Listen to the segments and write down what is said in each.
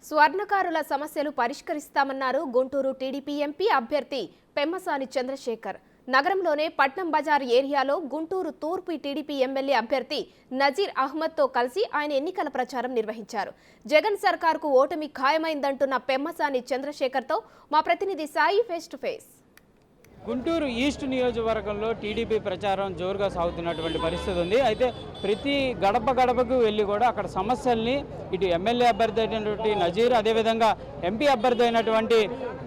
స్వర్ణకారుల సమస్యలు పరిష్కరిస్తామన్నారు Guntur TDP MP అభ్యర్థి పెమ్మసాని చంద్రశేఖర్. నగరంలోనే పట్నం బజార్ ఏరియాలో గుంటూరు తూర్పు టీడీపీ ఎమ్మెల్యే అభ్యర్థి నజీర్ అహ్మద్తో కలిసి ఆయన ఎన్నికల ప్రచారం నిర్వహించారు. జగన్ సర్కార్కు ఓటమి ఖాయమైందంటున్న పెమ్మసాని చంద్రశేఖర్తో మా ప్రతినిధి Sai face to face. Guntur east నియోజకవర్గంలో టీడీపీ ప్రచారం జోరుగా సాగుతున్నటువంటి పరిస్థితి ఉంది. అయితే ప్రతి గడప గడపకు వెళ్ళి కూడా అక్కడ సమస్యల్ని ఇటు ఎమ్మెల్యే అభ్యర్థి అయినటువంటి నజీర్, అదేవిధంగా ఎంపీ అభ్యర్థి అయినటువంటి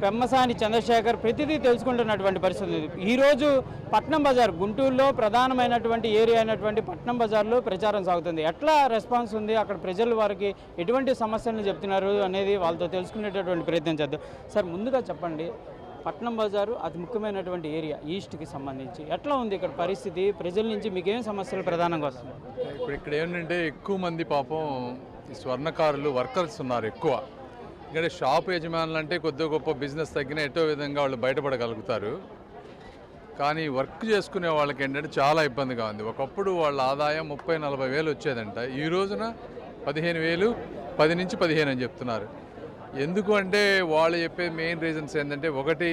పెమ్మసాని చంద్రశేఖర్ ప్రతిదీ తెలుసుకుంటున్నటువంటి పరిస్థితి ఉంది. ఈరోజు పట్నం బజార్, గుంటూరులో ప్రధానమైనటువంటి ఏరియా అయినటువంటి పట్నం బజార్లో ప్రచారం సాగుతుంది. ఎట్లా రెస్పాన్స్ ఉంది, అక్కడ ప్రజలు వారికి ఎటువంటి సమస్యలను చెప్తున్నారు అనేది వాళ్ళతో తెలుసుకునేటటువంటి ప్రయత్నం చేద్దాం. సార్, ముందుగా చెప్పండి, పట్నం బజారు అతి ముఖ్యమైనటువంటి ఏరియా ఈస్ట్కి సంబంధించి ఎట్లా ఉంది ఇక్కడ పరిస్థితి? ప్రజల నుంచి మీకు ఏం సమస్యలు ప్రధానంగా వస్తుంది? ఇక్కడ ఏంటంటే ఎక్కువ మంది పాపం ఈ స్వర్ణకారులు వర్కర్స్ ఉన్నారు ఎక్కువ. ఇక్కడ షాప్ యజమానులు అంటే కొద్దిగా గొప్ప బిజినెస్ తగ్గిన ఎటో విధంగా వాళ్ళు బయటపడగలుగుతారు. కానీ వర్క్ చేసుకునే వాళ్ళకి ఏంటంటే చాలా ఇబ్బందిగా ఉంది. ఒకప్పుడు వాళ్ళ ఆదాయం 30-40 వేలు వచ్చేదంట, ఈ రోజున 15,000, 10 నుంచి 15 అని చెప్తున్నారు. ఎందుకు అంటే వాళ్ళు చెప్పే మెయిన్ రీజన్స్ ఏంటంటే, ఒకటి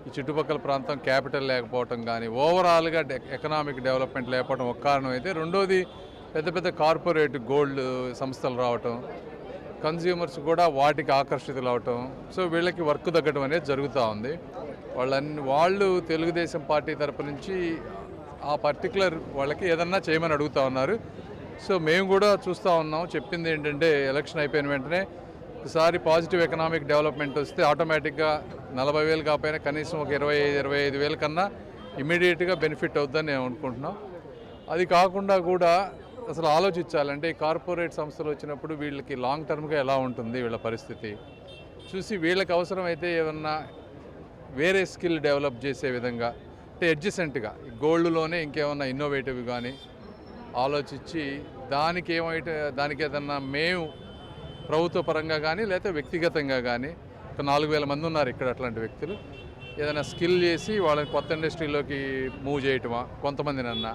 ఈ చుట్టుపక్కల ప్రాంతం క్యాపిటల్ లేకపోవటం, కానీ ఓవరాల్గా ఎకనామిక్ డెవలప్మెంట్ లేకపోవడం ఒక కారణం అయితే, రెండోది పెద్ద పెద్ద కార్పొరేట్ గోల్డ్ సంస్థలు రావటం, కన్జ్యూమర్స్ కూడా వాటికి ఆకర్షితులు అవటం. సో వీళ్ళకి వర్క్ తగ్గడం అనేది జరుగుతూ ఉంది. వాళ్ళు తెలుగుదేశం పార్టీ తరపు నుంచి ఆ పర్టికులర్ వాళ్ళకి ఏదన్నా చేయమని అడుగుతూ ఉన్నారు. సో మేము కూడా చూస్తూ ఉన్నాం. చెప్పింది ఏంటంటే, ఎలక్షన్ అయిపోయిన వెంటనే ఒకసారి పాజిటివ్ ఎకనామిక్ డెవలప్మెంట్ వస్తే ఆటోమేటిక్గా 40,000 కాకపోయినా కనీసం ఒక 25,000 కన్నా ఇమీడియట్గా బెనిఫిట్ అవుతుందని నేను అనుకుంటున్నాం. అది కాకుండా కూడా అసలు ఆలోచించాలంటే, ఈ కార్పొరేట్ సంస్థలు వచ్చినప్పుడు వీళ్ళకి లాంగ్ టర్మ్గా ఎలా ఉంటుంది వీళ్ళ పరిస్థితి చూసి, వీళ్ళకి అవసరమైతే ఏమన్నా వేరే స్కిల్ డెవలప్ చేసే విధంగా, అంటే అడ్జసెంట్గా గోల్డ్లోనే ఇంకేమన్నా ఇన్నోవేటివ్ కానీ ఆలోచించి దానికి ఏదన్నా మేము ప్రభుత్వ పరంగా కానీ లేకపోతే వ్యక్తిగతంగా కానీ, ఒక 4,000 మంది ఉన్నారు ఇక్కడ అట్లాంటి వ్యక్తులు, ఏదైనా స్కిల్ చేసి వాళ్ళని కొత్త ఇండస్ట్రీలోకి మూవ్ చేయటమా కొంతమందినన్నా,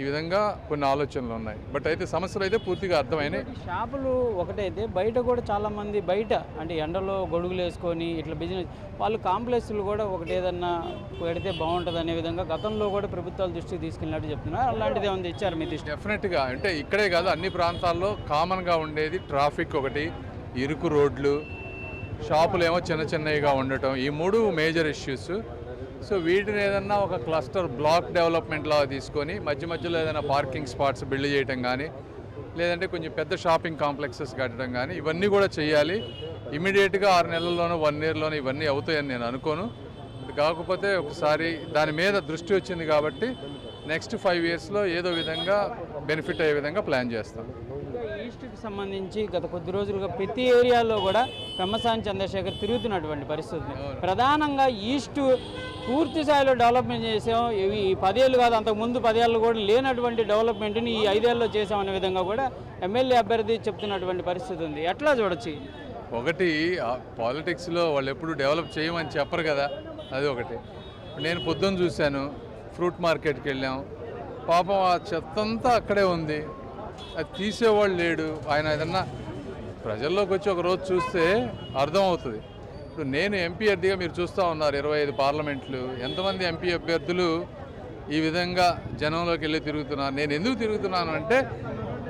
ఈ విధంగా కొన్ని ఆలోచనలు ఉన్నాయి. బట్ అయితే సమస్యలు అయితే పూర్తిగా అర్థమైనాయి. షాపులు ఒకటైతే బయట కూడా చాలామంది బయట అంటే ఎండలో గొడుగులు వేసుకొని ఇట్లా బిజినెస్ వాళ్ళు కాంప్లెక్స్లు కూడా ఒకటి ఏదన్నా పెడితే బాగుంటుంది అనే విధంగా గతంలో కూడా ప్రభుత్వాల దృష్టికి తీసుకెళ్ళినట్టు చెప్తున్నారు. అలాంటిది ఏమైనా ఇచ్చారు మీ దృష్టి? డెఫినెట్గా, అంటే ఇక్కడే కాదు అన్ని ప్రాంతాల్లో కామన్గా ఉండేది ట్రాఫిక్ ఒకటి, ఇరుకు రోడ్లు, షాపులు ఏమో చిన్న చిన్నవిగా ఉండటం, ఈ 3 మేజర్ ఇష్యూస్. సో వీటిని ఏదన్నా ఒక క్లస్టర్ బ్లాక్ డెవలప్మెంట్ లాగా తీసుకొని మధ్య మధ్యలో ఏదైనా పార్కింగ్ స్పాట్స్ బిల్డ్ చేయటం కానీ, లేదంటే కొంచెం పెద్ద షాపింగ్ కాంప్లెక్సెస్ కట్టడం కానీ, ఇవన్నీ కూడా చేయాలి. ఇమీడియట్గా 6 నెలల్లోనూ 1 ఇయర్లోనూ ఇవన్నీ అవుతాయని నేను అనుకోను. కాకపోతే ఒకసారి దాని మీద దృష్టి వచ్చింది కాబట్టి నెక్స్ట్ 5 ఇయర్స్లో ఏదో విధంగా బెనిఫిట్ అయ్యే విధంగా ప్లాన్ చేస్తాం. ఈస్ట్కి సంబంధించి గత కొద్ది రోజులుగా ప్రతి ఏరియాలో కూడా పెమ్మసాని చంద్రశేఖర్ తిరుగుతున్నటువంటి పరిస్థితి. ప్రధానంగా ఈస్ట్ పూర్తి స్థాయిలో డెవలప్మెంట్ చేసాం, ఇవి 10 ఏళ్ళు కాదు, అంతకుముందు 10 ఏళ్ళు కూడా లేనటువంటి డెవలప్మెంట్ని ఈ 5 ఏళ్ళలో చేసామనే విధంగా కూడా ఎమ్మెల్యే అభ్యర్థి చెప్తున్నటువంటి పరిస్థితి ఉంది. ఎట్లా చూడొచ్చు? ఒకటి, పాలిటిక్స్లో వాళ్ళు ఎప్పుడు డెవలప్ చేయమని చెప్పరు కదా, అది ఒకటి. నేను పొద్దున్న చూశాను, ఫ్రూట్ మార్కెట్కి వెళ్ళాం, పాపం ఆ చెత్తంతా అక్కడే ఉంది, అది తీసేవాళ్ళు లేడు. ఆయన ఏదన్నా ప్రజల్లోకి వచ్చి ఒక రోజు చూస్తే అర్థమవుతుంది. ఇప్పుడు నేను ఎంపీ అభ్యర్థిగా మీరు చూస్తూ ఉన్నారు 25 పార్లమెంట్లు, ఎంతమంది ఎంపీ అభ్యర్థులు ఈ విధంగా జనంలోకి వెళ్ళి తిరుగుతున్నారు. నేను ఎందుకు తిరుగుతున్నాను అంటే,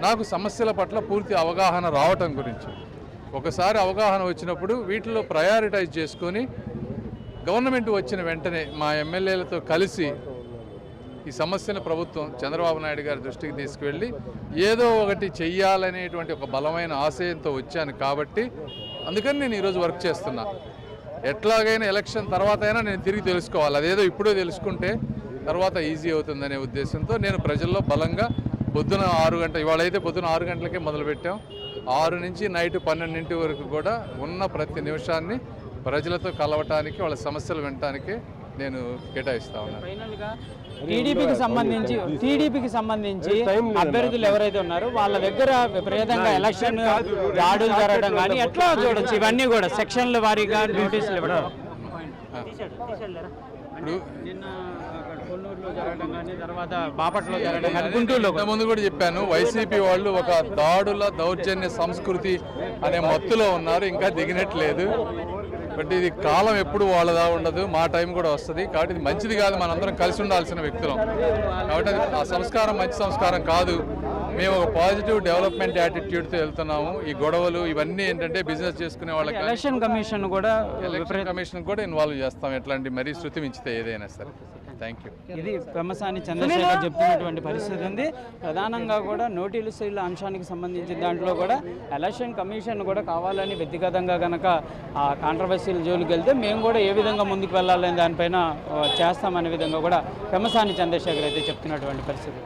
నాకు సమస్యల పట్ల పూర్తి అవగాహన రావటం గురించి. ఒకసారి అవగాహన వచ్చినప్పుడు వీటిలో ప్రయారిటైజ్ చేసుకొని గవర్నమెంట్ వచ్చిన వెంటనే మా ఎమ్మెల్యేలతో కలిసి ఈ సమస్యను ప్రభుత్వం చంద్రబాబు నాయుడు గారి దృష్టికి తీసుకువెళ్ళి ఏదో ఒకటి చెయ్యాలనేటువంటి ఒక బలమైన ఆశయంతో వచ్చాను. కాబట్టి అందుకని నేను ఈరోజు వర్క్ చేస్తున్నా. ఎట్లాగైనా ఎలక్షన్ తర్వాత అయినా నేను తిరిగి తెలుసుకోవాలి, అదేదో ఇప్పుడే తెలుసుకుంటే తర్వాత ఈజీ అవుతుందనే ఉద్దేశంతో నేను ప్రజల్లో బలంగా పొద్దున 6 గంటల, ఇవాళ అయితే పొద్దున 6 గంటలకే మొదలుపెట్టాం, 6 నుంచి నైట్ 12 వరకు కూడా ఉన్న ప్రతి నిమిషాన్ని ప్రజలతో కలవటానికి, వాళ్ళ సమస్యలు వినటానికి నేను కేటాయిస్తా ఉన్నాను. ఫైనల్గా టీడీపీకి సంబంధించి అభ్యర్థులు ఎవరైతే ఉన్నారో వాళ్ళ దగ్గర విపరీతంగా ఎలక్షన్ దాడులు జరగడం కానీ ఎట్లా చూడొచ్చు? ఇవన్నీ కూడా సెక్షన్ల వారీగా నోటీసులు ఇవ్వడం. ఇప్పుడు నిన్న కొన్నూరు నెల్లూరులో జరగడం కానీ తర్వాత బాపట్లలో జరగడం కానీ గుంటూరులో కూడా. ముందు కూడా చెప్పాను, వైసీపీ వాళ్ళు ఒక దాడుల దౌర్జన్య సంస్కృతి అనే మత్తులో ఉన్నారు, ఇంకా దిగినట్లేదు. బట్ ఇది కాలం ఎప్పుడు వాళ్ళదా ఉండదు, మా టైం కూడా వస్తుంది. కాబట్టి ఇది మంచిది కాదు, మనందరం కలిసి ఉండాల్సిన వ్యక్తులం. కాబట్టి అది ఆ సంస్కారం మంచి సంస్కారం కాదు. మేము ఒక పాజిటివ్ డెవలప్మెంట్ యాటిట్యూడ్తో వెళ్తున్నాము. ఈ గొడవలు ఇవన్నీ ఏంటంటే బిజినెస్ చేసుకునే వాళ్ళకి ఎలక్షన్ కమిషన్ కూడా ఎలక్షన్ కమిషన్ కూడా ఇన్వాల్వ్ చేస్తాం, ఎట్లాంటి మరీ శృతి మించితే ఏదైనా సరే. Thank you. ఇది పెమ్మసాని చంద్రశేఖర్ చెప్తున్నటువంటి పరిస్థితి ఉంది. ప్రధానంగా కూడా నోటీసుల అంశానికి సంబంధించిన దాంట్లో కూడా ఎలక్షన్ కమిషన్ కూడా కావాలని వ్యక్తిగతంగా కనుక ఆ కాంట్రవర్సీల జోలికి వెళ్తే మేము కూడా ఏ విధంగా ముందుకు వెళ్ళాలని దానిపైన చేస్తామనే విధంగా కూడా పెమ్మసాని చంద్రశేఖర్ అయితే చెప్తున్నటువంటి పరిస్థితి.